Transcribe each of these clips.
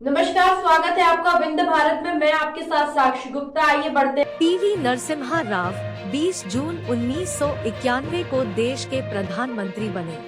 नमस्कार, स्वागत है आपका विंध्य भारत में। मैं आपके साथ साक्षी गुप्ता। आइए बढ़ते। पीवी नरसिम्हा राव 20 जून 1991 को देश के प्रधानमंत्री बने।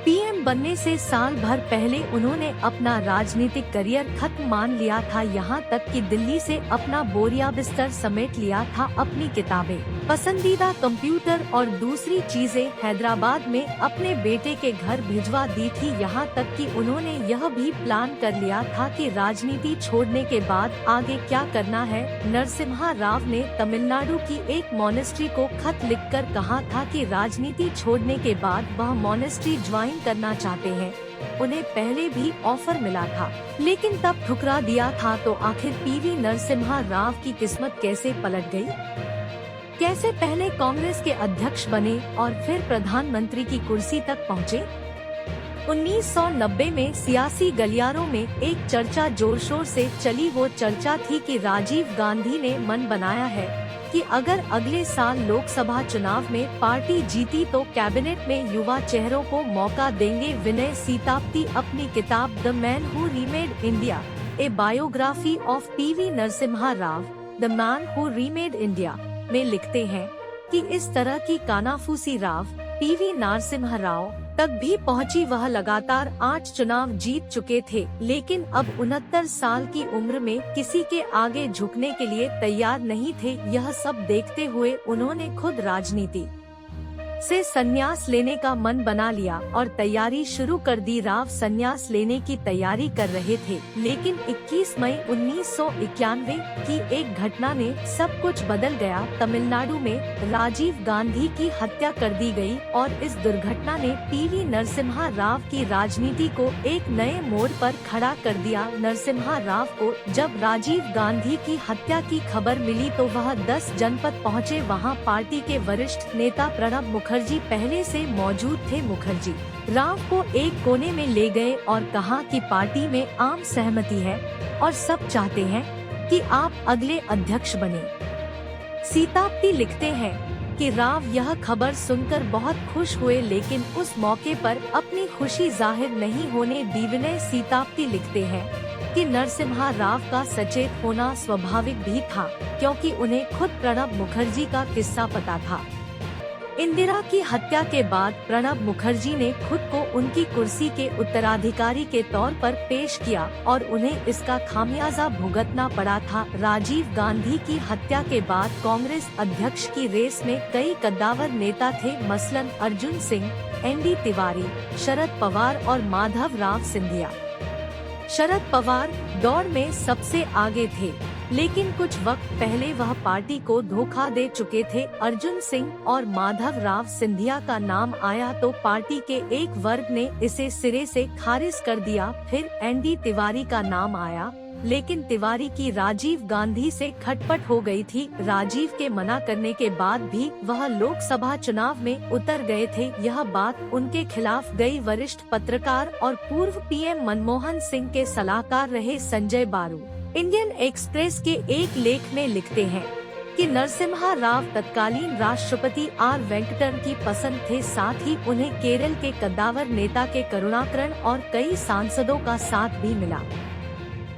पीएम बनने से साल भर पहले उन्होंने अपना राजनीतिक करियर खत्म मान लिया था। यहाँ तक कि दिल्ली से अपना बोरिया बिस्तर समेट लिया था। अपनी किताबें, पसंदीदा कंप्यूटर और दूसरी चीजें हैदराबाद में अपने बेटे के घर भिजवा दी थी। यहाँ तक कि उन्होंने यह भी प्लान कर लिया था कि राजनीति छोड़ने के बाद आगे क्या करना है। नरसिम्हा राव ने तमिलनाडु की एक मॉनेस्ट्री को खत लिखकर कहा था कि राजनीति छोड़ने के बाद वह मॉनेस्ट्री ज्वाइन करना चाहते हैं। उन्हें पहले भी ऑफर मिला था, लेकिन तब ठुकरा दिया था। तो आखिर पीवी नरसिम्हा राव की किस्मत कैसे पलट गई? कैसे पहले कांग्रेस के अध्यक्ष बने और फिर प्रधानमंत्री की कुर्सी तक पहुँचे? 1990 में सियासी गलियारों में एक चर्चा जोर शोर से चली। वो चर्चा थी कि राजीव गांधी ने मन बनाया है कि अगर अगले साल लोकसभा चुनाव में पार्टी जीती तो कैबिनेट में युवा चेहरों को मौका देंगे। विनय सीतापति अपनी किताब the man who remade India, A biography of PV Narasimha Rao, the man who remade India में लिखते हैं कि इस तरह की कानाफूसी राव पीवी नरसिम्हा राव तक भी पहुंची। वह लगातार 8 चुनाव जीत चुके थे, लेकिन अब 69 साल की उम्र में किसी के आगे झुकने के लिए तैयार नहीं थे। यह सब देखते हुए उन्होंने खुद राजनीति से संन्यास लेने का मन बना लिया और तैयारी शुरू कर दी। राव संन्यास लेने की तैयारी कर रहे थे, लेकिन 21 मई 1991 की एक घटना ने सब कुछ बदल गया। तमिलनाडु में राजीव गांधी की हत्या कर दी गई और इस दुर्घटना ने पीवी नरसिम्हा राव की राजनीति को एक नए मोड़ पर खड़ा कर दिया। नरसिम्हा राव को जब राजीव गांधी की हत्या की खबर मिली तो वह 10 जनपद पहुँचे। वहाँ पार्टी के वरिष्ठ नेता प्रणब मुखर्जी पहले से मौजूद थे। मुखर्जी राव को एक कोने में ले गए और कहा कि पार्टी में आम सहमति है और सब चाहते हैं कि आप अगले अध्यक्ष बने। सीतापति लिखते हैं कि राव यह खबर सुनकर बहुत खुश हुए, लेकिन उस मौके पर अपनी खुशी जाहिर नहीं होने दी। विनय सीतापति लिखते हैं कि नरसिम्हा राव का सचेत होना स्वाभाविक भी था, क्योंकि उन्हें खुद प्रणब मुखर्जी का किस्सा पता था। इंदिरा की हत्या के बाद प्रणब मुखर्जी ने खुद को उनकी कुर्सी के उत्तराधिकारी के तौर पर पेश किया और उन्हें इसका खामियाजा भुगतना पड़ा था। राजीव गांधी की हत्या के बाद कांग्रेस अध्यक्ष की रेस में कई कद्दावर नेता थे, मसलन अर्जुन सिंह, एनडी तिवारी, शरद पवार और माधव राव सिंधिया। शरद पवार दौड़ में सबसे आगे थे, लेकिन कुछ वक्त पहले वह पार्टी को धोखा दे चुके थे। अर्जुन सिंह और माधव राव सिंधिया का नाम आया तो पार्टी के एक वर्ग ने इसे सिरे से खारिज कर दिया। फिर एनडी तिवारी का नाम आया, लेकिन तिवारी की राजीव गांधी से खटपट हो गई थी। राजीव के मना करने के बाद भी वह लोकसभा चुनाव में उतर गए थे। यह बात उनके खिलाफ गई। वरिष्ठ पत्रकार और पूर्व पीएम मनमोहन सिंह के सलाहकार रहे संजय बारू इंडियन एक्सप्रेस के एक लेख में लिखते हैं कि नरसिम्हा राव तत्कालीन राष्ट्रपति आर वेंकटन की पसंद थे। साथ ही उन्हें केरल के कद्दावर नेता के करुणाकरण और कई सांसदों का साथ भी मिला।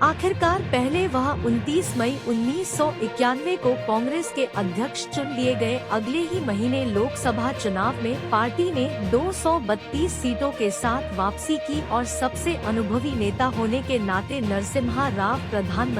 आखिरकार पहले वह 29 मई 1991 को कांग्रेस के अध्यक्ष चुन लिए गए। अगले ही महीने लोकसभा चुनाव में पार्टी ने 232 सीटों के साथ वापसी की और सबसे अनुभवी नेता होने के नाते नरसिम्हा राव प्रधानमंत्री